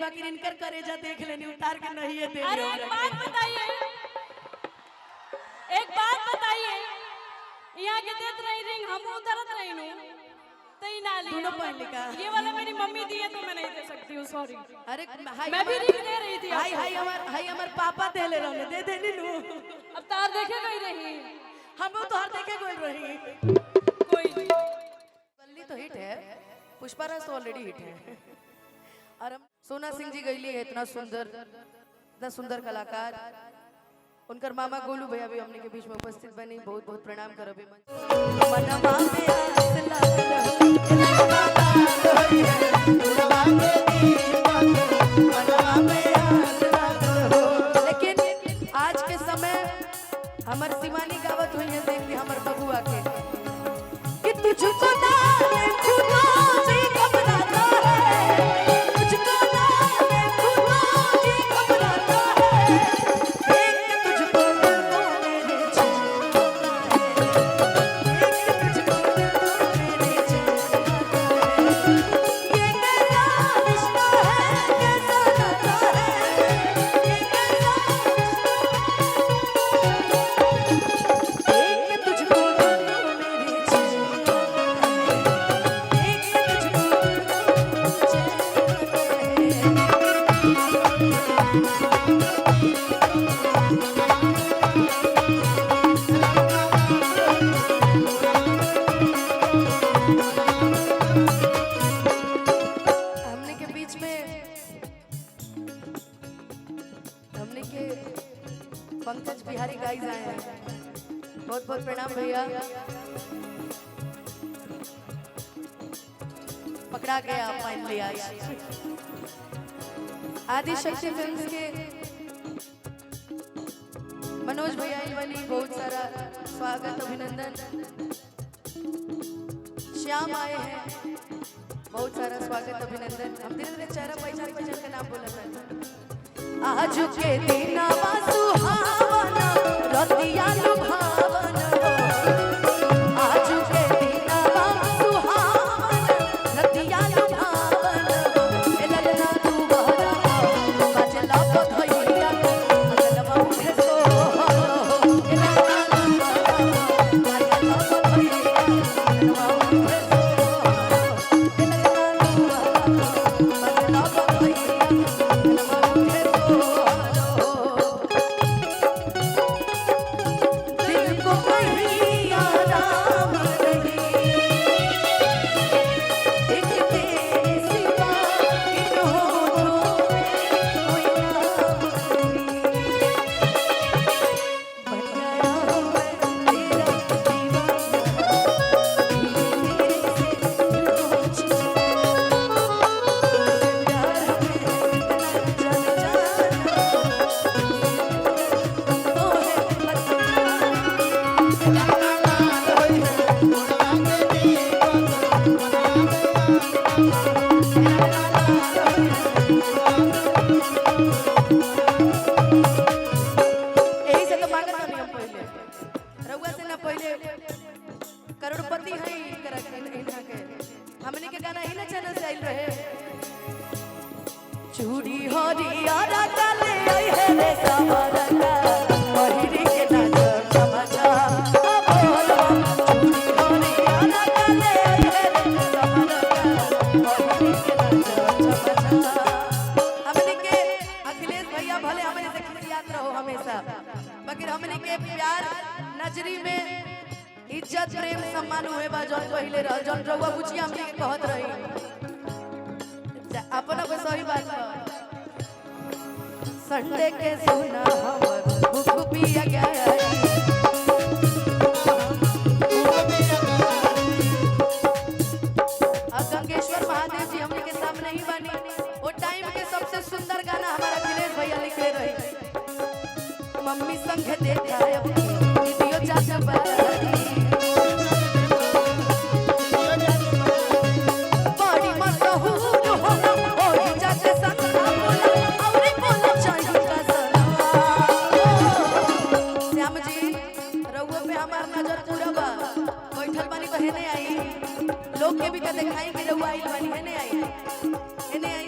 बाकी इनकर करेजा देख लेनी उतार के नहीं है दे। अरे एक बात बताइए, यहाँ के देत रही रिंग हम उतरत रही नु तई ना ली दोनों पहन लिखा। ये वाला मेरी मम्मी दी है तो मैं नहीं दे सकती हूँ, सॉरी। अरे हाय मैं भी रिंग दे रही थी। हाय हमार पापा देले रहने दे देनी नु। अब तार देखे गई रही, हम तो हर देखे गई रही। कोई गल्ली तो हिट है, पुष्पाराज तो ऑलरेडी हिट है। और हम सोना सिंह जी गईली है, इतना सुंदर कलाकार। उनकर मामा गोलू भैया भी हमने के बीच में उपस्थित बनी, बहुत बहुत प्रणाम करो भी। लेकिन आज के समय हमार शिवानी गावत हुई है, देख ली हमार बबुआ के कि तुझको ना खुदा जी घबराता है, तुझको ना खुदा जी घबराता है, देख के तुझको मेरे चैन ये कैसा रिश्ता है, कैसा नाता है, ये कैसा देख के तुझको मेरे चैन हमने के बीच में हमने के पंकज बिहारी गाइस आए हैं, बहुत बहुत प्रणाम भैया। पकड़ा गया फाइनली आज आदि शक्ति फिल्म्स के मनोज भैया वाली, बहुत सारा स्वागत अभिनंदन। श्याम आए हैं, बहुत सारा स्वागत अभिनंदन। हम धीरे धीरे चेहरा पहचान के नाम बोला था। आज के दिन सुहावना रतिया लुभावना, आज के दिन सुहावना रतिया लुभावना, ए ललना तू बहरा बाजला बधैया गलवा उठे सोहलो, ए ललना तू बहरा बाजला बधैया गलवा उठे करोड़पति है हमने के गाना ही ना चैनल से आइल रहे। चूड़ी हरिया काले आई है रे सवारा का पहिरी के नाच तमाचा बोलो, चूड़ी हरिया काले आई है रे सवारा का पहिरी के नाच तमाचा। हमने के अखिलेश भैया भले हमें से खिसियात रहो हमेशा, मगर हमने के प्यार नजरी में इज्जत प्रेम सम्मान हुए बा जौन पहले रह जौन रउआ बुचिया हमनी के कहत रही अपना को सही बात है। संडे के सुना हमर भूख पिया गया गंगेश्वर महादेव जी हमनी के सामने ही बनी। वो टाइम के सबसे सुंदर गाना हमारा अखिलेश भैया लिखे रहे, मम्मी संग देखा है वीडियो चाचा लोग के भी दिखाई कि रउआ आई बनी है नहीं आई, है नहीं आई,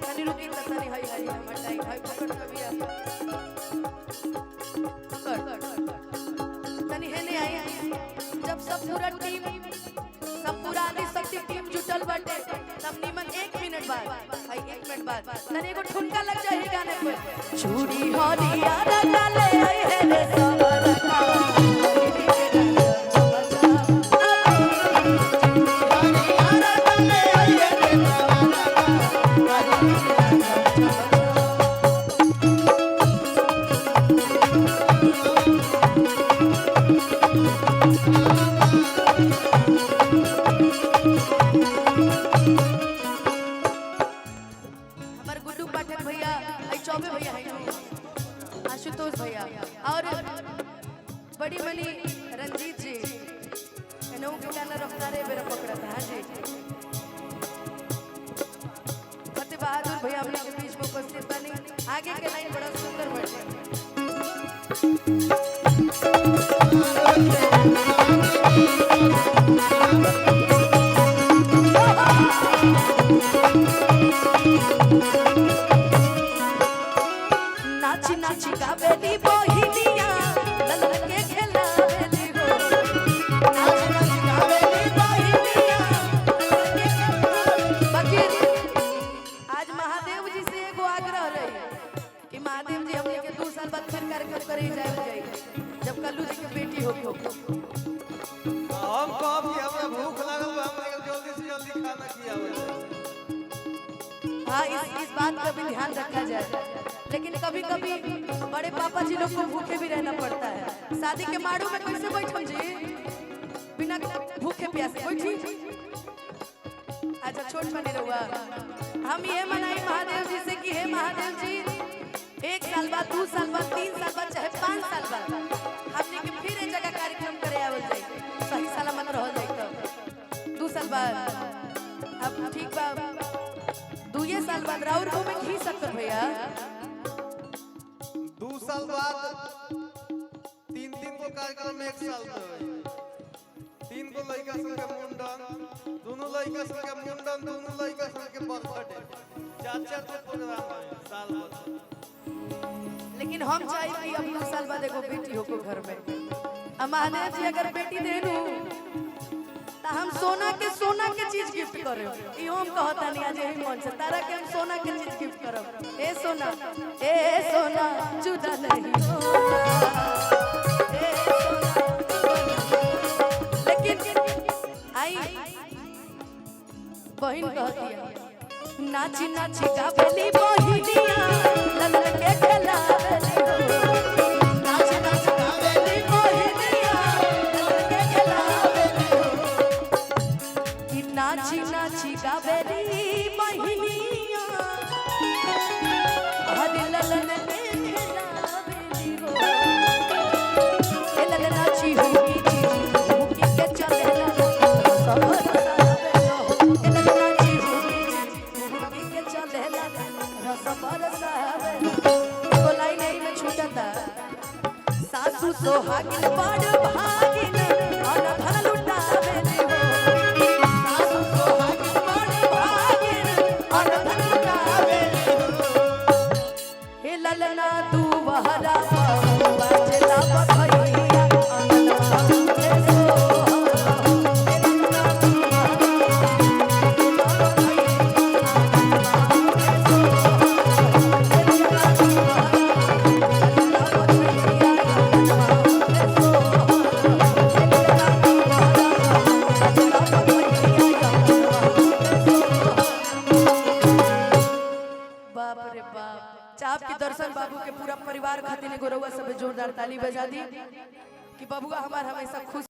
कनी रुकी तनी हाय हाय हमर टाइम हाय पकड़ कभी आ पकड़ तनी है नहीं आई जब सब पूरा टीम सब पूरा आदि शक्ति टीम जुटल बाटे तब निमन 1 मिनट बाद भाई 1 मिनट बाद तनी एगो ठुमका लग जाए ही गाने पे चूड़ी हरिया डाले आई है रे सवरका चौबे भैया है आशुतोष भैया और बड़ी मनी रंजीत जी इन्हों के गाना रफ्तारे मेरा पकड़ा था जी फतेह बहादुर भैया अपने के बीच में उपस्थित बनी आगे के लाइन बड़ा सुंदर बने नाची नाची गावेली बहिनिया ललन के खेलावेली हो नाची नाची गावेली बहिनिया बाकी आज महादेव जी से एगो आग्रह रही कि महादेव जी हमने के 2 साल बाद फिर कार्यक्रम करे जाए जब कल्लू जी के बेटी हो हम कब कि हमें भूख लागल बा हमने जल्दी से जल्दी खाना खियावे हाँ इस बात का भी ध्यान रखा जाए लेकिन कभी कभी बड़े पापा जी लोग को भूखे भी रहना पड़ता है शादी के माड़ू में कैसे बैठम जी बिना भूखे प्यासे बैठी अच्छा छोट बने रहुआ हम ये मनाई महादेव जी से कि हे महादेव जी 1 साल बाद 2 साल बाद 3 साल बाद चाहे 5 साल बाद हमने के फिर एक जगह कार्यक्रम करे आवल जाए सही सलामत रह जाए तो 2 साल बाद अब ठीक बा 2 साल बाद राउर को में घी सकते भैया 2 साल बाद 3 को कार्यक्रम में 1 साल में 3 को लड़का सन के मुंडन दोनों लड़का सन के मुंडन दोनों लड़का सन के बर्थडे 4 को प्रोग्राम है साल भर लेकिन हम चाहे कि अब 2 साल बाद एगो बेटी हो को घर में महादेव जी अगर बेटी देनु ता हम सोना के चीज गिफ्ट करे ई हम कहता नहीं आज यही मन से तारा के हम सोना के चीज गिफ्ट करब ए सोना जुदा नहीं होना ए सोना लेकिन आई बहन कहती है नाची नाची गावेली बहिनिया ललन के खेलावेली हो नाची नाची गावेली बहिनिया ललन के खेलावेली हो कि नाची नाची गावेली बहिनिया हरि ललन के खेलावेली हो ए ललन नाची हुकी हुकी के चलेला सब सासू सोहागिन बड़ भागिन अन धन लुटावेली हो सासू सोहागिन बड़ भागिन अन धन लुटावेली हो हे ललना तू बहरा बाजला बखैया अंगना के सो हे ललना तू चाप के दर्शन बाबू के पूरा परिवार खातिर एगो रउआ सब जोरदार ताली बजा दी कि बबुआ हमार हमेशा खुश